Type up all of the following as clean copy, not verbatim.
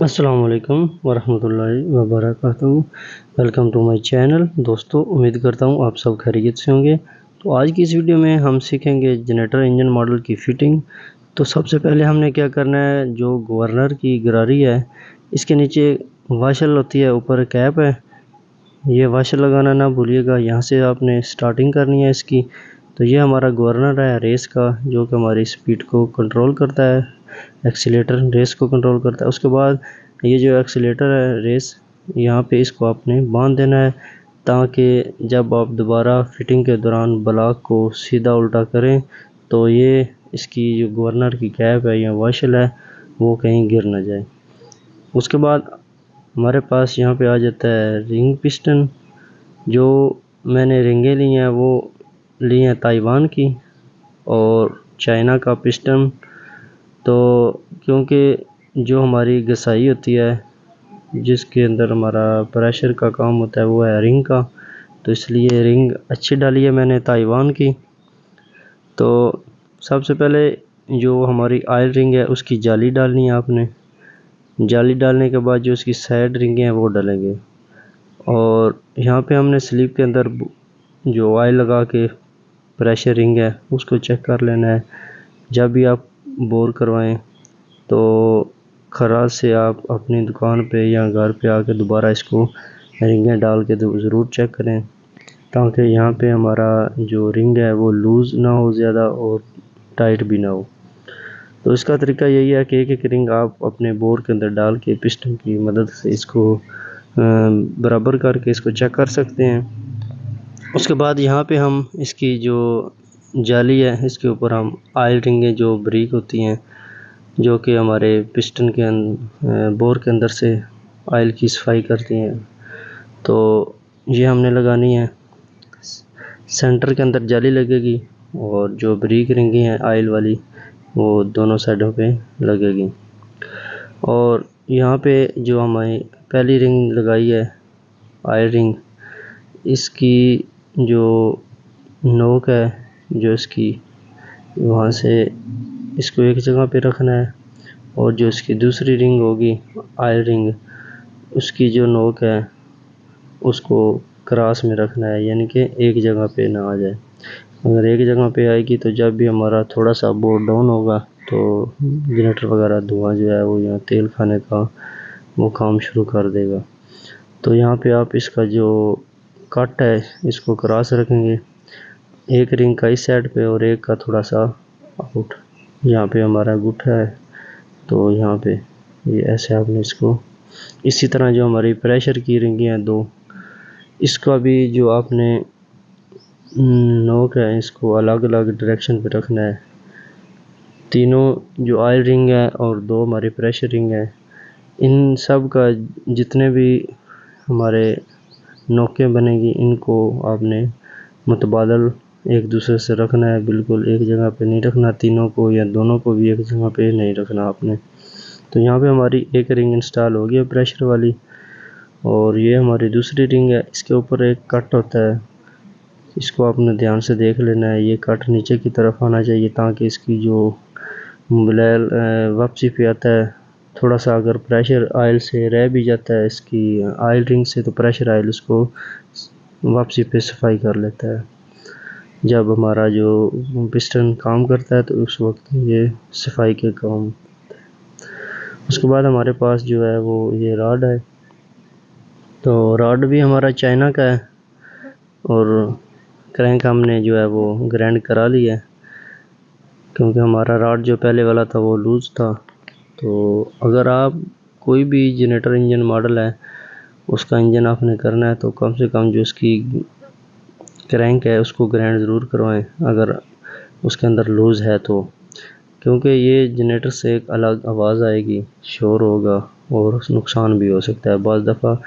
अस्सलामुअलैकुम वरहमतुल्लाहि वबरकातुहू। Welcome to my channel. दोस्तों, उम्मीद करता हूँ आप सब खैरियत से होंगे। तो आज की इस वीडियो में हम सीखेंगे जनरेटर इंजन मॉडल की फ़िटिंग। तो सबसे पहले हमने क्या करना है, जो गवर्नर की गरारी है इसके नीचे वाशर होती है, ऊपर कैप है, ये वाशर लगाना ना भूलिएगा। यहाँ से आपने स्टार्टिंग करनी है इसकी। तो ये हमारा गवर्नर है रेस का, जो कि हमारी स्पीड को कंट्रोल करता है, एक्सीलेटर रेस को कंट्रोल करता है। उसके बाद ये जो एक्सीलेटर है रेस, यहाँ पे इसको आपने बांध देना है, ताकि जब आप दोबारा फिटिंग के दौरान ब्लॉक को सीधा उल्टा करें तो ये इसकी जो गवर्नर की कैप है या वाशर है वो कहीं गिर ना जाए। उसके बाद हमारे पास यहाँ पे आ जाता है रिंग पिस्टन। जो मैंने रिंगें ली हैं वो ली हैं ताइवान की और चाइना का पिस्टन। तो क्योंकि जो हमारी घसाई होती है, जिसके अंदर हमारा प्रेशर का काम होता है, वो है रिंग का, तो इसलिए रिंग अच्छी डाली है मैंने ताइवान की। तो सबसे पहले जो हमारी ऑयल रिंग है उसकी जाली डालनी है आपने। जाली डालने के बाद जो उसकी साइड रिंगें हैं वो डालेंगे, और यहाँ पे हमने स्लीप के अंदर जो ऑयल लगा के प्रेशर रिंग है उसको चेक कर लेना है। जब भी आप बोर करवाएं तो खराज से आप अपनी दुकान पे या घर पे आके दोबारा इसको रिंगें डाल के ज़रूर चेक करें, ताकि यहाँ पे हमारा जो रिंग है वो लूज़ ना हो ज़्यादा और टाइट भी ना हो। तो इसका तरीका यही है कि एक एक रिंग आप अपने बोर के अंदर डाल के पिस्टन की मदद से इसको बराबर करके इसको चेक कर सकते हैं। उसके बाद यहाँ पे हम इसकी जो जाली है इसके ऊपर हम ऑयल रिंगें जो ब्रिक होती हैं, जो कि हमारे पिस्टन के बोर के अंदर से ऑयल की सफाई करती हैं, तो ये हमने लगानी है। सेंटर के अंदर जाली लगेगी और जो ब्रिक रिंगें हैं ऑयल वाली वो दोनों साइडों पे लगेगी। और यहाँ पे जो हमारी पहली रिंग लगाई है ऑयल रिंग, इसकी जो नोक है, जो इसकी वहाँ से इसको एक जगह पे रखना है, और जो इसकी दूसरी रिंग होगी ऑयल रिंग, उसकी जो नोक है उसको क्रॉस में रखना है, यानी कि एक जगह पे ना आ जाए। अगर एक जगह पे आएगी तो जब भी हमारा थोड़ा सा बोर डाउन होगा तो जनरेटर वगैरह धुआं जो है वो यहाँ तेल खाने का वो काम शुरू कर देगा। तो यहाँ पे आप इसका जो कट है इसको क्रॉस रखेंगे, एक रिंग का इस साइड पे और एक का थोड़ा सा आउट। यहाँ पे हमारा गुठा है, तो यहाँ पे ये ऐसे आपने इसको, इसी तरह जो हमारी प्रेशर की रिंगें हैं दो, इसका भी जो आपने नोक है इसको अलग अलग डायरेक्शन पे रखना है। तीनों जो ऑयल रिंग है और दो हमारी प्रेशर रिंग है, इन सब का जितने भी हमारे नोकें बनेगी इनको आपने मुतबादल एक दूसरे से रखना है, बिल्कुल एक जगह पे नहीं रखना, तीनों को या दोनों को भी एक जगह पे नहीं रखना आपने। तो यहाँ पे हमारी एक रिंग इंस्टॉल हो गई प्रेशर वाली, और ये हमारी दूसरी रिंग है। इसके ऊपर एक कट होता है, इसको आपने ध्यान से देख लेना है। ये कट नीचे की तरफ आना चाहिए ताकि इसकी जो ब्लेल वापसी पे आता है, थोड़ा सा अगर प्रेशर ऑयल से रह भी जाता है इसकी ऑयल रिंग से, तो प्रेशर ऑयल उसको वापसी पे सफाई कर लेता है। जब हमारा जो पिस्टन काम करता है तो उस वक्त ये सफाई के काम। उसके बाद हमारे पास जो है वो ये रॉड है, तो रॉड भी हमारा चाइना का है, और क्रैंक हमने जो है वो ग्राइंड करा लिया है, क्योंकि हमारा रॉड जो पहले वाला था वो लूज़ था। तो अगर आप कोई भी जनरेटर इंजन मॉडल है उसका इंजन आपने करना है तो कम से कम जो उसकी क्रैंक है उसको ग्राइंड ज़रूर करवाएं अगर उसके अंदर लूज़ है तो, क्योंकि ये जनरेटर से एक अलग आवाज़ आएगी, शोर होगा और नुकसान भी हो सकता है। बाज़ दफ़ा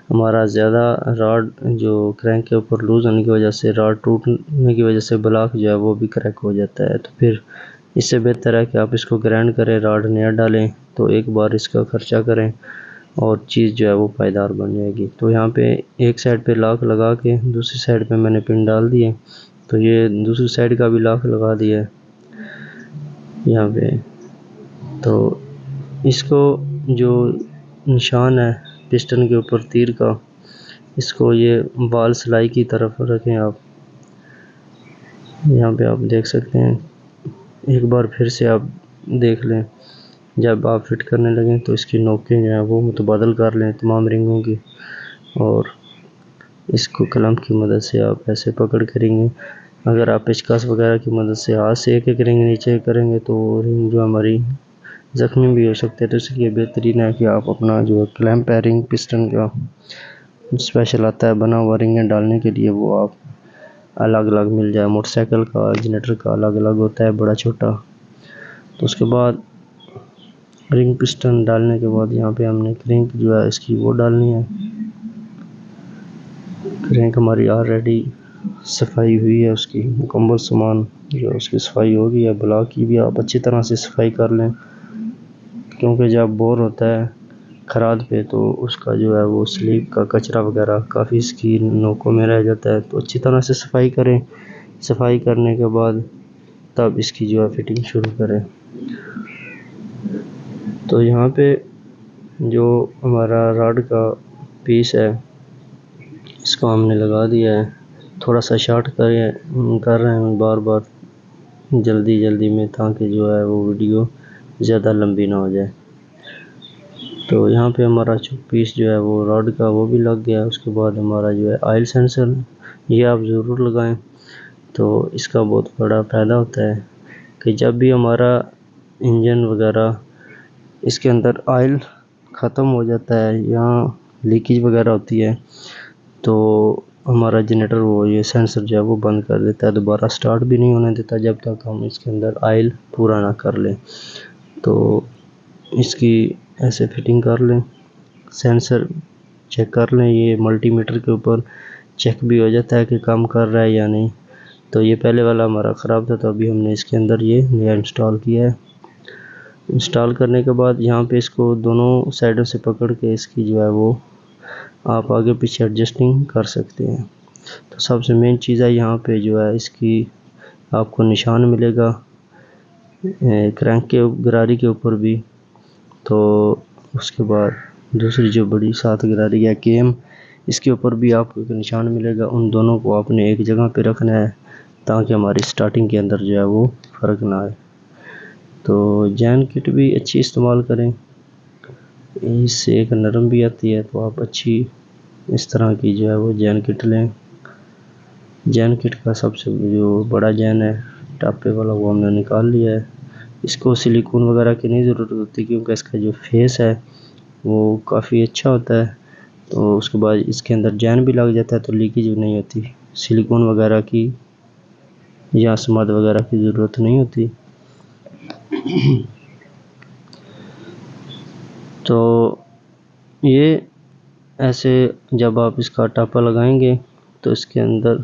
हमारा ज़्यादा रॉड जो क्रैंक के ऊपर लूज़ होने की वजह से, रॉड टूटने की वजह से ब्लॉक जो है वो भी क्रैक हो जाता है। तो फिर इससे बेहतर है कि आप इसको ग्राइंड करें, रॉड नया डालें, तो एक बार इसका खर्चा करें और चीज़ जो है वो पायदार बन जाएगी। तो यहाँ पे एक साइड पे लॉक लगा के दूसरी साइड पे मैंने पिन डाल दिए, तो ये दूसरी साइड का भी लॉक लगा दिया है यहाँ पे। तो इसको जो निशान है पिस्टन के ऊपर तीर का, इसको ये बाल सिलाई की तरफ रखें आप। यहाँ पे आप देख सकते हैं, एक बार फिर से आप देख लें। जब आप फिट करने लगें तो इसकी नोकें जो है वो मुतबादल कर लें तमाम रिंगों की, और इसको कलम की मदद से आप ऐसे पकड़ करेंगे। अगर आप पेचकस वगैरह की मदद से हाथ से एक एक रिंग नीचे करेंगे तो रिंग जो हमारी ज़ख्मी भी हो सकते हैं। तो इसलिए बेहतरीन है कि आप अपना जो क्लैंप है रिंग पिस्टन का स्पेशल आता है बना हुआ रिंगें डालने के लिए, वो आप अलग अलग मिल जाए। मोटरसाइकिल का जनरेटर का अलग अलग होता है, बड़ा छोटा। तो उसके बाद रिंग पिस्टन डालने के बाद यहाँ पे हमने क्रैंक जो है इसकी वो डालनी है। क्रैंक हमारी ऑलरेडी सफाई हुई है, उसकी मुकम्मल सामान जो उसकी सफाई होगी है। ब्लॉक की भी आप अच्छी तरह से सफाई कर लें, क्योंकि जब बोर होता है खराद पे तो उसका जो है वो स्लीप का कचरा वगैरह काफ़ी इसकी नोकों में रह जाता है। तो अच्छी तरह से सफाई करें। सफाई करने के बाद तब इसकी जो है फिटिंग शुरू करें। तो यहाँ पे जो हमारा रॉड का पीस है इसको हमने लगा दिया है। थोड़ा सा शॉर्ट कर रहे हैं बार बार जल्दी में, ताकि जो है वो वीडियो ज़्यादा लंबी ना हो जाए। तो यहाँ पे हमारा पीस जो है वो रॉड का वो भी लग गया। उसके बाद हमारा जो है ऑयल सेंसर, ये आप ज़रूर लगाएं। तो इसका बहुत बड़ा फ़ायदा होता है कि जब भी हमारा इंजन वगैरह इसके अंदर ऑयल ख़त्म हो जाता है या लीकेज वगैरह होती है तो हमारा जनरेटर वो ये सेंसर जो है वो बंद कर देता है, दोबारा स्टार्ट भी नहीं होने देता जब तक हम इसके अंदर ऑयल पूरा ना कर लें। तो इसकी ऐसे फिटिंग कर लें, सेंसर चेक कर लें। ये मल्टीमीटर के ऊपर चेक भी हो जाता है कि काम कर रहा है या नहीं। तो ये पहले वाला हमारा ख़राब था, तो अभी हमने इसके अंदर ये नया इंस्टॉल किया है। इंस्टॉल करने के बाद यहाँ पे इसको दोनों साइडों से पकड़ के इसकी जो है वो आप आगे पीछे एडजस्टिंग कर सकते हैं। तो सबसे मेन चीज़ है यहाँ पे जो है इसकी आपको निशान मिलेगा क्रैंक के गरारी के ऊपर भी। तो उसके बाद दूसरी जो बड़ी 7 गरारी है केम, इसके ऊपर भी आपको एक निशान मिलेगा। उन दोनों को आपने एक जगह पे रखना है ताकि हमारी स्टार्टिंग के अंदर जो है वो फ़र्क ना आए। तो जैन किट भी अच्छी इस्तेमाल करें, इससे एक नरम भी आती है। तो आप अच्छी इस तरह की जो है वो जैन किट लें। जैन किट का सबसे जो बड़ा जैन है टापे वाला वो हमने निकाल लिया है। इसको सिलिकॉन वगैरह की नहीं ज़रूरत होती, क्योंकि इसका जो फेस है वो काफ़ी अच्छा होता है। तो उसके बाद इसके अंदर जैन भी लग जाता है तो लीकेज भी नहीं होती। सिलिकॉन वगैरह की या स्मद वगैरह की ज़रूरत नहीं होती। तो ये ऐसे जब आप इसका टापा लगाएंगे तो इसके अंदर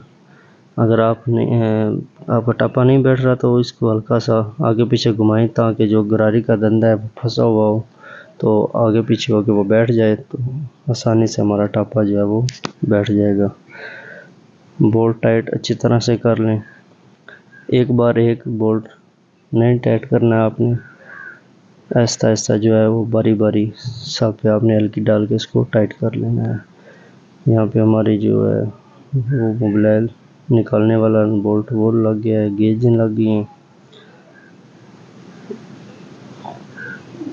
अगर आपका टापा नहीं बैठ रहा तो इसको हल्का सा आगे पीछे घुमाएं ताकि जो गरारी का धंधा है वो फंसा हुआ हो तो आगे पीछे होकर वो बैठ जाए, तो आसानी से हमारा टापा जो है वो बैठ जाएगा। बोल्ट टाइट अच्छी तरह से कर लें। एक बार एक बोल्ट नहीं टाइट करना है आपने, आहिस्ता आहिस्ता जो है वो बारी बारी सब पे आपने हल्की डाल के इसको टाइट कर लेना है। यहाँ पे हमारी जो है वो मोबाइल निकालने वाला बोल्ट वो लग गया है, गेज लग गई हैं।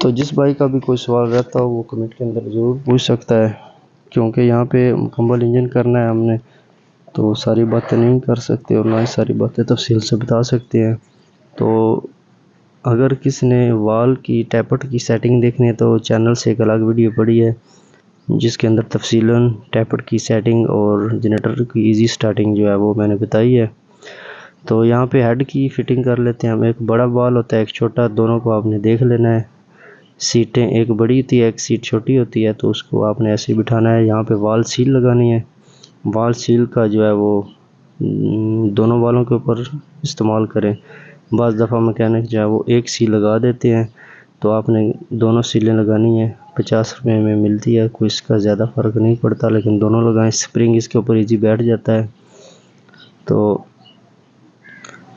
तो जिस भाई का भी कोई सवाल रहता हो वो कमेंट के अंदर ज़रूर पूछ सकता है, क्योंकि यहाँ पे मुकम्मल इंजन करना है हमने, तो सारी बातें नहीं कर सकते और ना ही सारी बातें तफसील से बता सकते हैं। तो अगर किसी ने वाल की टैपट की सेटिंग देखनी है तो चैनल से एक अलग वीडियो पड़ी है जिसके अंदर तफसीलन टैपट की सेटिंग और जनरेटर की इजी स्टार्टिंग जो है वो मैंने बताई है। तो यहाँ पे हेड की फ़िटिंग कर लेते हैं हम। एक बड़ा वाल होता है एक छोटा, दोनों को आपने देख लेना है। सीटें एक बड़ी होती है एक सीट छोटी होती है, तो उसको आपने ऐसे बिठाना है। यहाँ पे वाल सील लगानी है। वाल सील का जो है वो दोनों वालों के ऊपर इस्तेमाल करें। बाज़ दफ़ा मैकेनिक जो है वो एक सील लगा देते हैं, तो आपने दोनों सीलें लगानी है। 50 रुपये में मिलती है, कोई इसका ज़्यादा फ़र्क नहीं पड़ता, लेकिन दोनों लगाएं। स्प्रिंग इसके ऊपर इजी बैठ जाता है, तो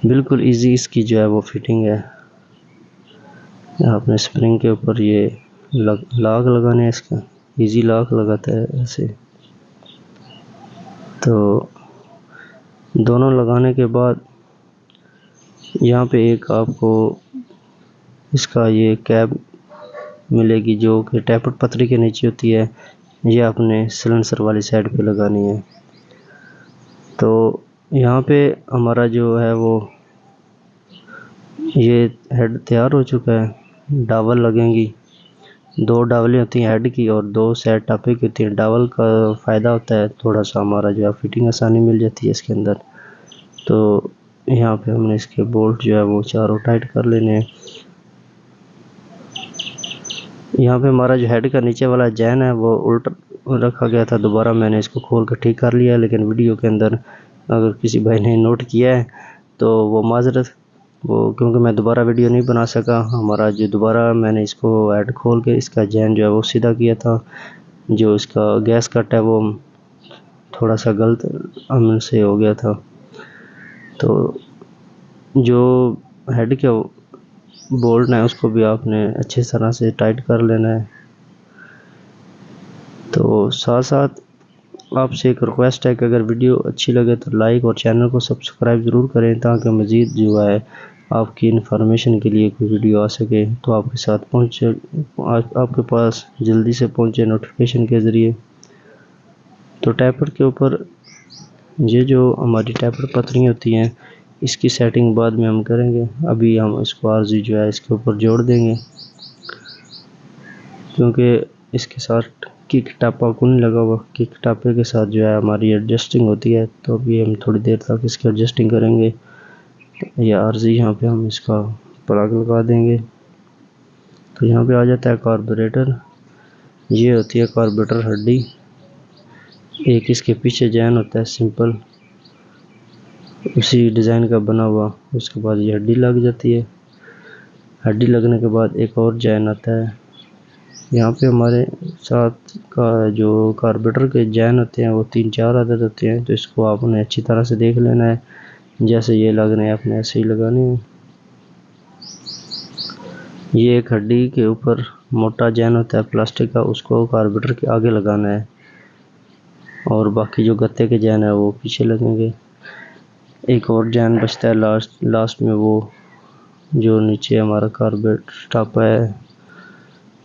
बिल्कुल इजी इसकी जो है वो फिटिंग है। आपने स्प्रिंग के ऊपर ये लॉक लगाना है इसका, इजी लॉक लगाता है ऐसे। तो दोनों लगाने के बाद यहाँ पे एक आपको इसका ये कैप मिलेगी जो कि टैपर पतरी के नीचे होती है, ये आपने सिलेंसर वाली साइड पे लगानी है। तो यहाँ पे हमारा जो है वो ये हेड तैयार हो चुका है। डावल लगेंगी, 2 डावलें होती हैं हेड की और 2 साइड टापे की होती हैं। डावल का फ़ायदा होता है थोड़ा सा हमारा जो है फिटिंग आसानी मिल जाती है इसके अंदर। तो यहाँ पे हमने इसके बोल्ट जो है वो चारों टाइट कर लेने हैं। यहाँ पे हमारा जो हेड का नीचे वाला जैन है वो उल्टा रखा गया था, दोबारा मैंने इसको खोल कर ठीक कर लिया है। लेकिन वीडियो के अंदर अगर किसी भाई ने नोट किया है तो वो माजरत, वो क्योंकि मैं दोबारा वीडियो नहीं बना सका। हमारा जो दोबारा मैंने इसको हेड खोल के इसका जैन जो है वो सीधा किया था। जो इसका गैस कट है वो थोड़ा सा गलत अमल से हो गया था। तो जो हेड के बोल्ट है उसको भी आपने अच्छी तरह से टाइट कर लेना है। तो साथ साथ आपसे एक रिक्वेस्ट है कि अगर वीडियो अच्छी लगे तो लाइक और चैनल को सब्सक्राइब ज़रूर करें, ताकि मज़ीद जो है आपकी इन्फॉर्मेशन के लिए कोई वीडियो आ सके तो आपके साथ पहुँचे, आपके पास जल्दी से पहुँचे नोटिफिकेशन के ज़रिए। तो टैपर के ऊपर ये जो हमारी टैपर पतरी होती हैं इसकी सेटिंग बाद में हम करेंगे। अभी हम इसको आरजी जो है इसके ऊपर जोड़ देंगे, क्योंकि इसके साथ किक टापा को नहीं लगा हुआ। किक टापे के साथ जो है हमारी एडजस्टिंग होती है। तो अभी हम थोड़ी देर तक इसकी एडजस्टिंग करेंगे। या आरजी यहाँ पे हम इसका प्लग लगा देंगे। तो यहाँ पे आ जाता है कार्बोरेटर। ये होती है कार्बोरेटर हड्डी। एक इसके पीछे जैन होता है सिंपल, उसी डिज़ाइन का बना हुआ। उसके बाद ये हड्डी लग जाती है। हड्डी लगने के बाद एक और जैन आता है। यहाँ पे हमारे साथ का जो कार्बोरेटर के जैन होते हैं वो 3-4 आदत होते हैं। तो इसको आपने अच्छी तरह से देख लेना है, जैसे ये लग रहे हैं आपने ऐसे ही लगाने हैं। ये एक हड्डी के ऊपर मोटा जैन होता है प्लास्टिक का, उसको कार्बोरेटर के आगे लगाना है और बाकी जो गत्ते के जैन है वो पीछे लगेंगे। एक और जैन बचता है लास्ट में, वो जो नीचे हमारा कार्बोरेटर टापा है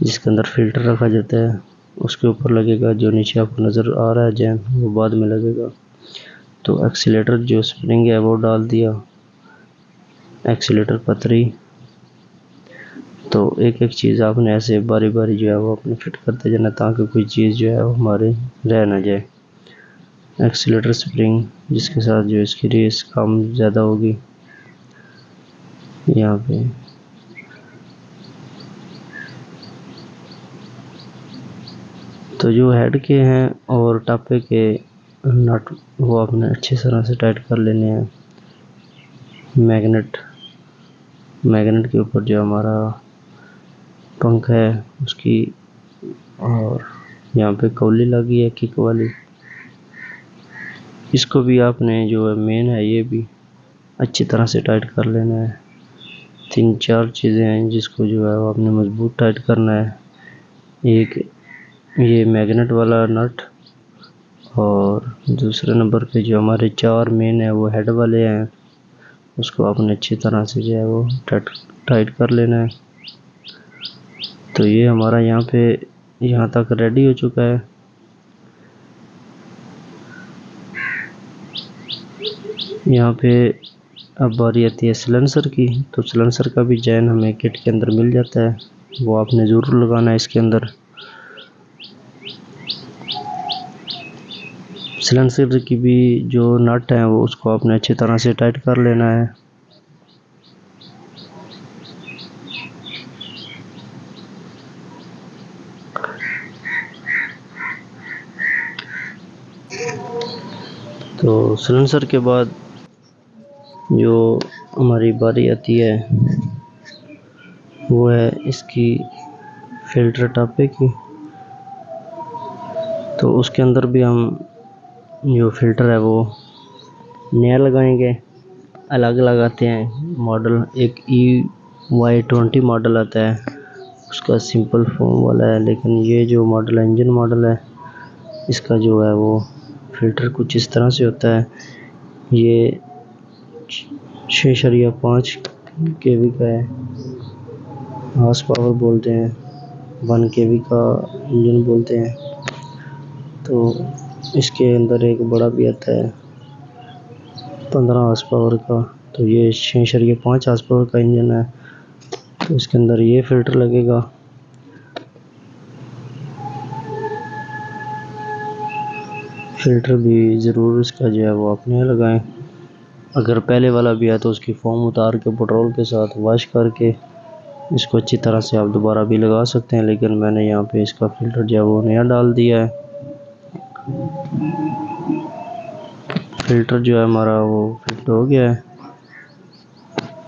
जिसके अंदर फिल्टर रखा जाता है उसके ऊपर लगेगा। जो नीचे आपको नज़र आ रहा है जैन वो बाद में लगेगा। तो एक्सीलेटर जो स्प्रिंग है वो डाल दिया, एक्सीलेटर पतरी। तो एक एक चीज़ आपने ऐसे बारी बारी जो है वो अपने फिट करते जाना, ताकि कोई चीज़ जो है वो हमारे रह ना जाए। एक्सीलेटर स्प्रिंग जिसके साथ जो इसकी रेस कम ज़्यादा होगी यहाँ पे। तो जो हेड के हैं और टापे के नट वो आपने अच्छी तरह से टाइट कर लेने हैं। मैग्नेट के ऊपर जो हमारा पंख है उसकी, और यहाँ पे कौली लगी है किक वाली, इसको भी आपने जो है मेन है ये भी अच्छी तरह से टाइट कर लेना है। 3-4 चीज़ें हैं जिसको जो है वो आपने मजबूत टाइट करना है। एक ये मैग्नेट वाला नट, और दूसरे नंबर पे जो हमारे 4 मेन है वो हेड वाले हैं, उसको आपने अच्छी तरह से जो है वो टाइट कर लेना है। तो ये हमारा यहाँ पे यहाँ तक रेडी हो चुका है। यहाँ पे अब बारी आती है सिलेंसर की। तो सिलेंसर का भी जैन हमें किट के अंदर मिल जाता है, वो आपने ज़रूर लगाना है इसके अंदर। सिलेंसर की भी जो नट है वो उसको आपने अच्छी तरह से टाइट कर लेना है। तो सिलेंसर के बाद जो हमारी बारी आती है वो है इसकी फिल्टर टापे की। तो उसके अंदर भी हम जो फिल्टर है वो नया लगाएंगे। अलग अलग आते हैं मॉडल, एक EY20 मॉडल आता है उसका सिंपल फोम वाला है। लेकिन ये जो मॉडल है, इंजन मॉडल है, इसका जो है वो फ़िल्टर कुछ इस तरह से होता है। ये 6.5 kV का है, हॉर्स पावर बोलते हैं, 1 kV का इंजन बोलते हैं। तो इसके अंदर एक बड़ा भी आता है 15 हॉर्स पावर का। तो ये 6.5 हॉर्स पावर का इंजन है, तो इसके अंदर ये फ़िल्टर लगेगा। फ़िल्टर भी ज़रूर इसका जो है वो अपने लगाएं। अगर पहले वाला भी है तो उसकी फोम उतार के पेट्रोल के साथ वॉश करके इसको अच्छी तरह से आप दोबारा भी लगा सकते हैं। लेकिन मैंने यहाँ पे इसका फ़िल्टर जो है वो नया डाल दिया है। फ़िल्टर जो है हमारा वो फिट हो गया है।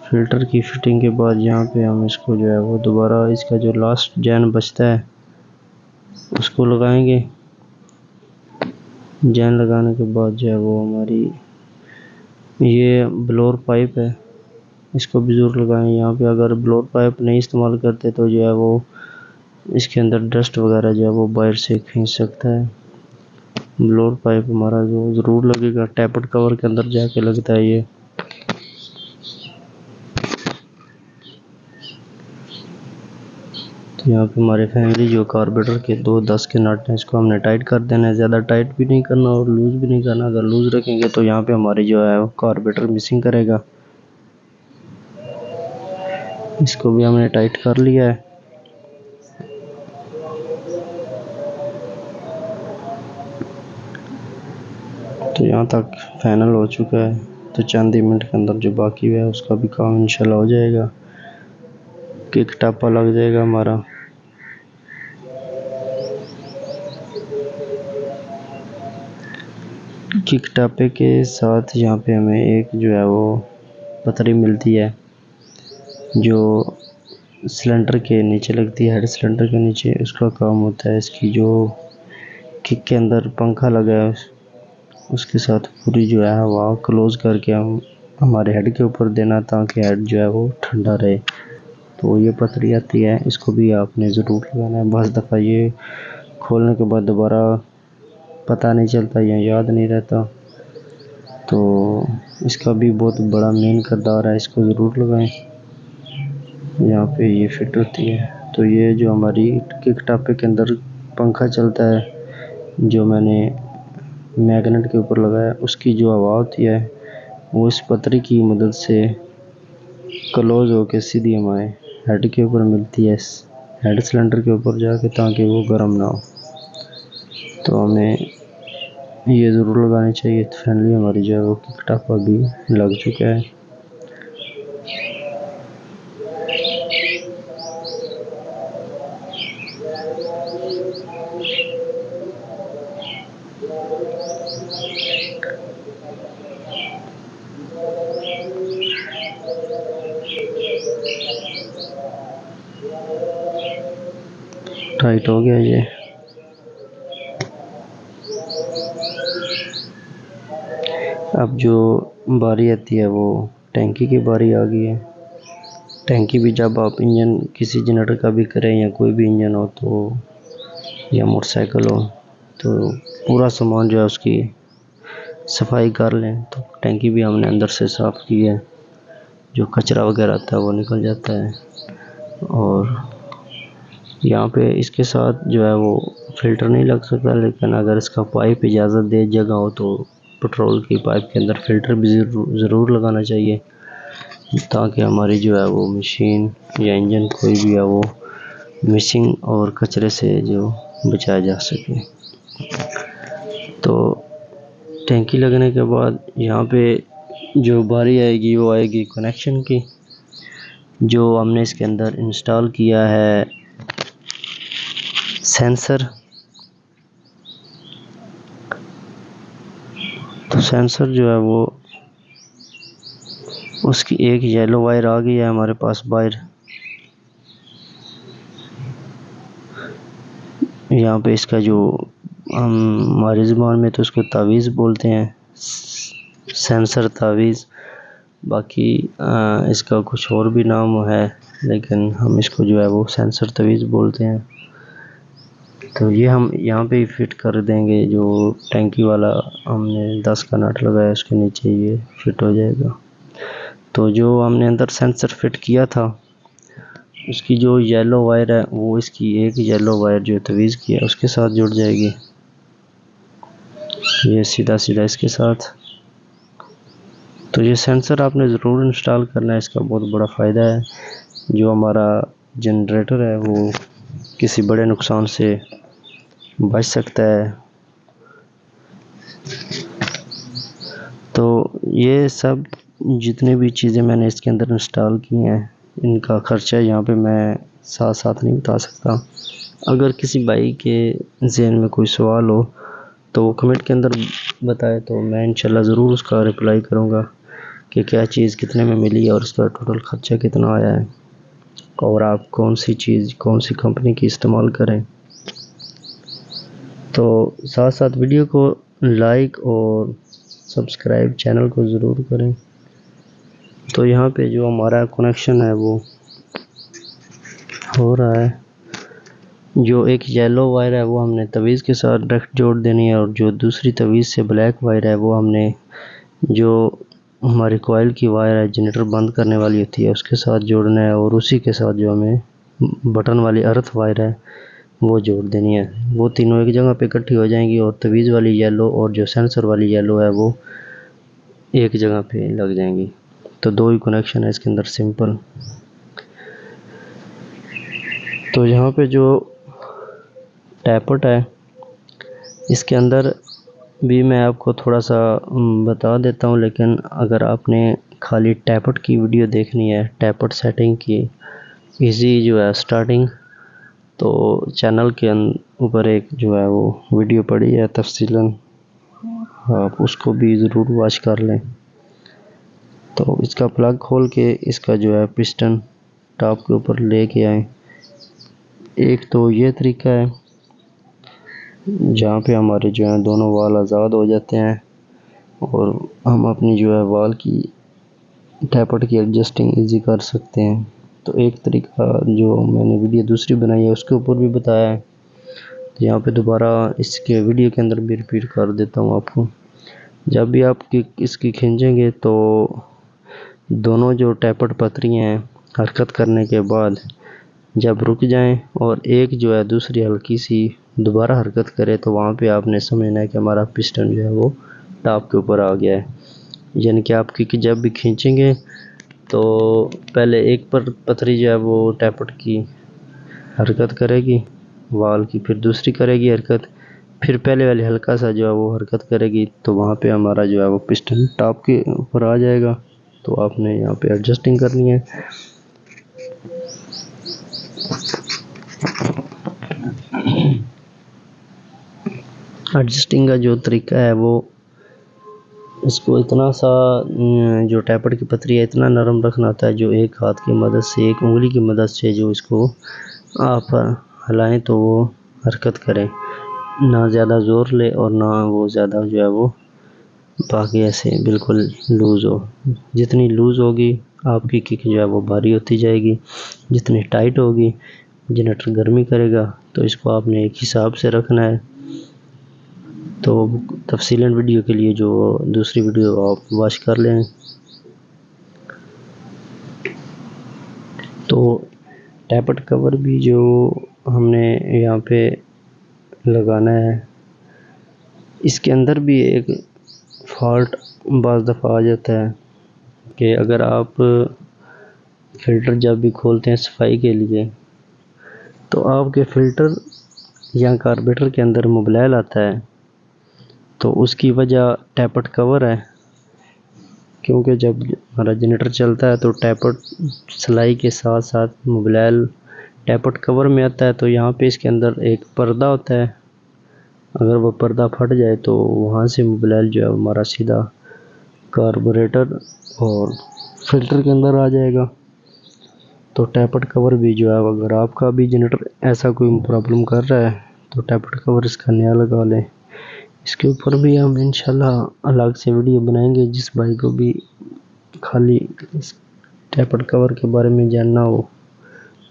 फ़िल्टर की फिटिंग के बाद यहाँ पे हम इसको जो है वो दोबारा इसका जो लास्ट जैन बचता है उसको लगाएंगे। जैन लगाने के बाद जो है वो हमारी ये ब्लोअर पाइप है, इसको भी ज़रूर लगाएं। यहाँ पे अगर ब्लोअर पाइप नहीं इस्तेमाल करते तो जो है वो इसके अंदर डस्ट वगैरह जो है वो बाहर से खींच सकता है। ब्लोअर पाइप हमारा जो ज़रूर लगेगा, टैपर्ड कवर के अंदर जाके लगता है ये। तो यहाँ पे हमारे फैमिली जो कार्बोरेटर के 2 10 के नट हैं, इसको हमने टाइट कर देना है। ज़्यादा टाइट भी नहीं करना और लूज़ भी नहीं करना। अगर लूज़ रखेंगे तो यहाँ पे हमारी जो है कार्बोरेटर मिसिंग करेगा। इसको भी हमने टाइट कर लिया है। तो यहाँ तक फाइनल हो चुका है। तो चंद ही मिनट के अंदर जो बाकी है उसका भी काम इंशाल्लाह हो जाएगा। किक टापा लग जाएगा हमारा। किक टापे के साथ यहाँ पे हमें एक जो है वो पतरी मिलती है जो सिलेंडर के नीचे लगती है, हेड सिलेंडर के नीचे। उसका काम होता है इसकी जो किक के अंदर पंखा लगा है उसके साथ पूरी जो है हवा क्लोज करके हम हमारे हेड के ऊपर देना, ताकि हेड जो है वो ठंडा रहे। तो ये पतरी आती है, इसको भी आपने ज़रूर लगाना है। बस दफ़ा ये खोलने के बाद दोबारा पता नहीं चलता या याद नहीं रहता। तो इसका भी बहुत बड़ा मेन किरदार है, इसको ज़रूर लगाएं। यहाँ पे ये फिट होती है। तो ये जो हमारी किक टापे के अंदर पंखा चलता है, जो मैंने मैग्नेट के ऊपर लगाया, उसकी जो हवा होती है वो इस पतरी की मदद से क्लोज होके सीधी हमारे हेड के ऊपर मिलती है, हेड सिलेंडर के ऊपर जाके, ताकि वो गर्म ना हो। तो हमें ये ज़रूर लगानी चाहिए। तो फाइनली हमारी जो है वो किक टापा भी लग चुका है। टाइट हो गया ये। अब जो बारी आती है वो टैंकी की बारी आ गई है। टैंकी भी जब आप इंजन किसी जनरेटर का भी करें या कोई भी इंजन हो तो या मोटरसाइकिल हो तो पूरा सामान जो है उसकी सफाई कर लें। तो टैंकी भी हमने अंदर से साफ़ की है, जो कचरा वगैरह आता है वो निकल जाता है। और यहाँ पे इसके साथ जो है वो फ़िल्टर नहीं लग सकता, लेकिन अगर इसका पाइप इजाज़त दे जगह हो तो पेट्रोल की पाइप के अंदर फ़िल्टर भी ज़रूर लगाना चाहिए, ताकि हमारी जो है वो मशीन या इंजन कोई भी है वो मिसिंग और कचरे से जो बचाया जा सके। तो टैंकी लगने के बाद यहाँ पे जो बारी आएगी वो आएगी कनेक्शन की, जो हमने इसके अंदर इंस्टॉल किया है सेंसर। तो सेंसर जो है वो उसकी एक येलो वायर आ गई है हमारे पास बाहर। यहाँ पे इसका जो हम हमारी ज़ुबान में तो उसको तावीज़ बोलते हैं, सेंसर तावीज़। बाकी इसका कुछ और भी नाम है। लेकिन हम इसको जो है वो सेंसर तवीज़ बोलते हैं। तो ये हम यहाँ पे ही फिट कर देंगे। जो टैंकी वाला हमने 10 का नट लगाया उसके नीचे ये फिट हो जाएगा। तो जो हमने अंदर सेंसर फिट किया था उसकी जो येलो वायर है वो इसकी एक येलो वायर जो तवीज़ की है उसके साथ जुड़ जाएगी, ये सीधा सीधा इसके साथ। तो ये सेंसर आपने ज़रूर इंस्टॉल करना है, इसका बहुत बड़ा फ़ायदा है। जो हमारा जनरेटर है वो किसी बड़े नुकसान से बच सकता है। तो ये सब जितने भी चीज़ें मैंने इसके अंदर इंस्टॉल की हैं इनका ख़र्चा यहाँ पे मैं साथ साथ नहीं बता सकता। अगर किसी भाई के ज़हन में कोई सवाल हो तो वो कमेंट के अंदर बताए, तो मैं इंशाल्लाह ज़रूर उसका रिप्लाई करूँगा कि क्या चीज़ कितने में मिली और उसका टोटल ख़र्चा कितना आया है और आप कौन सी चीज़ कौन सी कंपनी की इस्तेमाल करें। तो साथ साथ वीडियो को लाइक और सब्सक्राइब चैनल को ज़रूर करें। तो यहाँ पे जो हमारा कनेक्शन है वो हो रहा है। जो एक येलो वायर है वो हमने तवीज़ के साथ डायरेक्ट जोड़ देनी है और जो दूसरी तवीज़ से ब्लैक वायर है वो हमने जो हमारी कॉइल की वायर है जनरेटर बंद करने वाली होती है उसके साथ जोड़ना है और उसी के साथ जो हमें बटन वाली अर्थ वायर है वो जोड़ देनी है। वो तीनों एक जगह पे इकट्ठी हो जाएंगी और तवीज़ वाली येलो और जो सेंसर वाली येलो है वो एक जगह पे लग जाएंगी। तो दो ही कनेक्शन है इसके अंदर सिंपल। तो यहाँ पे जो टैपट है इसके अंदर भी मैं आपको थोड़ा सा बता देता हूँ, लेकिन अगर आपने खाली टैपट की वीडियो देखनी है, टैपट सेटिंग की इजी जो है स्टार्टिंग, तो चैनल के ऊपर एक जो है वो वीडियो पड़ी है तफसीलन, आप उसको भी ज़रूर वॉच कर लें। तो इसका प्लग खोल के इसका जो है पिस्टन टॉप के ऊपर लेके आए। एक तो ये तरीका है जहाँ पे हमारे जो है दोनों वाल आज़ाद हो जाते हैं और हम अपनी जो है वाल की टैपट की एडजस्टिंग इजी कर सकते हैं। तो एक तरीका जो मैंने वीडियो दूसरी बनाई है उसके ऊपर भी बताया है, तो यहाँ पे दोबारा इसके वीडियो के अंदर भी रिपीट कर देता हूँ आपको। जब भी आप इसकी खींचेंगे तो दोनों जो टैपट पतरियाँ हैं हरकत करने के बाद जब रुक जाएं और एक जो है दूसरी हल्की सी दोबारा हरकत करे तो वहाँ पे आपने समझना है कि हमारा पिस्टन जो है वो टॉप के ऊपर आ गया है। यानी कि आप जब भी खींचेंगे तो पहले एक पर पतरी जो है वो टैपट की हरकत करेगी वाल की, फिर दूसरी करेगी हरकत, फिर पहले वाली हल्का सा जो है वो हरकत करेगी, तो वहाँ पे हमारा जो है वो पिस्टन टॉप के ऊपर आ जाएगा। तो आपने यहाँ पे एडजस्टिंग करनी है। एडजस्टिंग का जो तरीका है वो इसको इतना सा जो टैपट की पतरी है इतना नरम रखना होता है जो एक हाथ की मदद से एक उंगली की मदद से जो इसको आप हिलाएं तो वो हरकत करें, ना ज़्यादा ज़ोर ले और ना वो ज़्यादा जो है वो बाकी ऐसे बिल्कुल लूज़ हो। जितनी लूज़ होगी आपकी किक जो है वो भारी होती जाएगी, जितनी टाइट होगी जनरेटर गर्मी करेगा। तो इसको आपने एक हिसाब से रखना है। तो तफसीलन वीडियो के लिए जो दूसरी वीडियो आप वॉच कर लें। तो टैपट कवर भी जो हमने यहाँ पे लगाना है इसके अंदर भी एक फॉल्ट बाज़ दफ़ा आ जाता है कि अगर आप फ़िल्टर जब भी खोलते हैं सफाई के लिए तो आपके फ़िल्टर या कार्बोरेटर के अंदर मुबलैल आता है, तो उसकी वजह टैपट कवर है। क्योंकि जब हमारा जनरेटर चलता है तो टैपट सिलाई के साथ साथ मुबलैल टैपट कवर में आता है। तो यहाँ पे इसके अंदर एक पर्दा होता है, अगर वो पर्दा फट जाए तो वहाँ से मुबलैल जो है हमारा सीधा कार्बोरेटर और फ़िल्टर के अंदर आ जाएगा। तो टैपट कवर भी जो है अगर आपका भी जनरेटर ऐसा कोई प्रॉब्लम कर रहा है तो टैपट कवर इसका नया लगा लें। इसके ऊपर भी हम इंशाल्लाह अलग से वीडियो बनाएंगे। जिस भाई को भी खाली इस टैपट कवर के बारे में जानना हो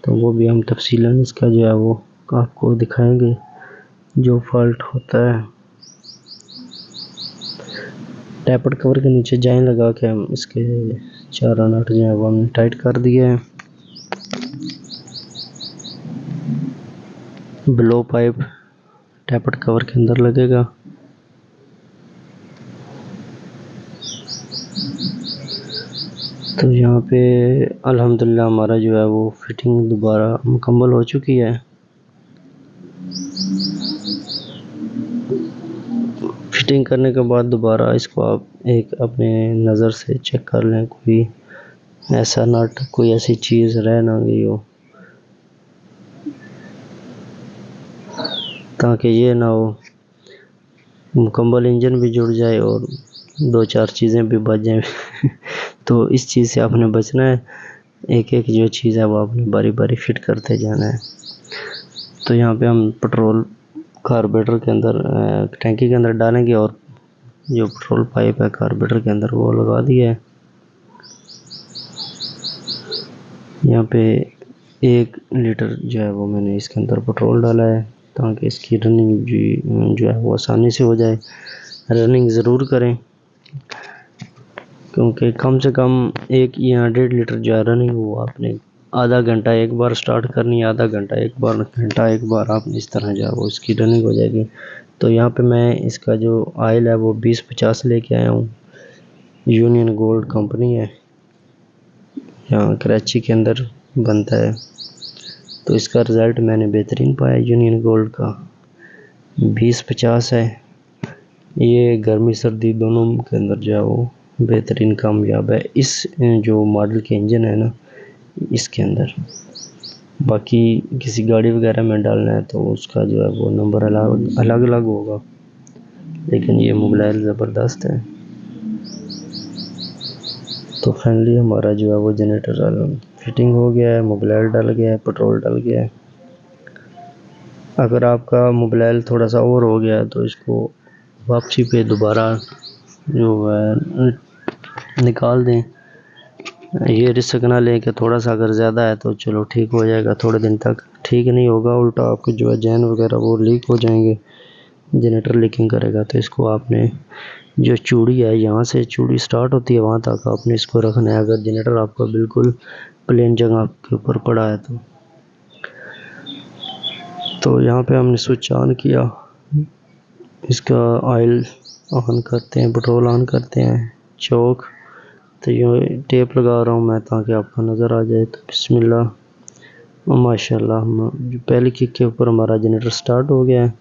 तो वो भी हम तफसीलन इसका जो है वो आपको दिखाएंगे जो फॉल्ट होता है। टैपर्ड कवर के नीचे जाइन लगा के हम इसके 4 नट जो है वो हमने टाइट कर दिए हैं। ब्लो पाइप टैपर्ड कवर के अंदर लगेगा। तो यहाँ पे अल्हम्दुलिल्लाह हमारा जो है वो फिटिंग दोबारा मुकम्मल हो चुकी है। फिटिंग करने के बाद दोबारा इसको आप एक अपने नज़र से चेक कर लें, कोई ऐसा नट, कोई ऐसी चीज़ रह ना गई हो, ताकि ये ना हो मुकम्मल इंजन भी जुड़ जाए और 2-4 चीज़ें भी बच जाएं। तो इस चीज़ से आपने बचना है। एक एक जो चीज़ है वो आपने बारी बारी फिट करते जाना है। तो यहाँ पे हम पेट्रोल कार्बोरेटर के अंदर टैंकी के अंदर डालेंगे और जो पेट्रोल पाइप है कार्बोरेटर के अंदर वो लगा दिया है। यहाँ पे 1 लीटर जो है वो मैंने इसके अंदर पेट्रोल डाला है ताकि इसकी रनिंग जो है वो आसानी से हो जाए। रनिंग ज़रूर करें क्योंकि कम से कम 1 या 1.5 लीटर जो है रनिंग वो आपने आधा घंटा एक बार स्टार्ट करनी है, आधा घंटा एक बार, घंटा एक बार, आपने इस तरह जो है वो इसकी रनिंग हो जाएगी। तो यहाँ पे मैं इसका जो ऑयल है वो 20-50 लेके आया हूँ। यूनियन गोल्ड कंपनी है, यहाँ कराची के अंदर बनता है। तो इसका रिज़ल्ट मैंने बेहतरीन पाया यूनियन गोल्ड का। 20-50 है, ये गर्मी सर्दी दोनों के अंदर जो है वो बेहतरीन कामयाब है इस जो मॉडल के इंजन है ना इसके अंदर। बाकी किसी गाड़ी वगैरह में डालना है तो उसका जो है वो नंबर अलग अलग होगा, लेकिन ये मोबाइल ज़बरदस्त है। तो फाइनली हमारा जो है वो जनरेटर फिटिंग हो गया है, मोबाइल डल गया है, पेट्रोल डल गया है। अगर आपका मोबाइल थोड़ा सा और हो गया है तो इसको वापसी पे दोबारा जो है निकाल दें। ये रिस्क ना लें कि थोड़ा सा अगर ज़्यादा है तो चलो ठीक हो जाएगा थोड़े दिन तक, ठीक नहीं होगा, उल्टा आपके जो है जैन वगैरह वो लीक हो जाएंगे, जनरेटर लीकिंग करेगा। तो इसको आपने जो चूड़ी है, यहाँ से चूड़ी स्टार्ट होती है वहाँ तक आपने इसको रखना है। अगर जनरेटर आपका बिल्कुल प्लेन जगह के ऊपर पड़ा है तो यहाँ पे हमने स्विच ऑन किया, इसका ऑयल ऑन करते हैं, पेट्रोल ऑन करते हैं, चौक। तो ये टेप लगा रहा हूँ मैं ताकि आपको नज़र आ जाए। तो बिस्मिल्लाह, माशाल्लाह, पहली किक के ऊपर हमारा जनरेटर स्टार्ट हो गया है।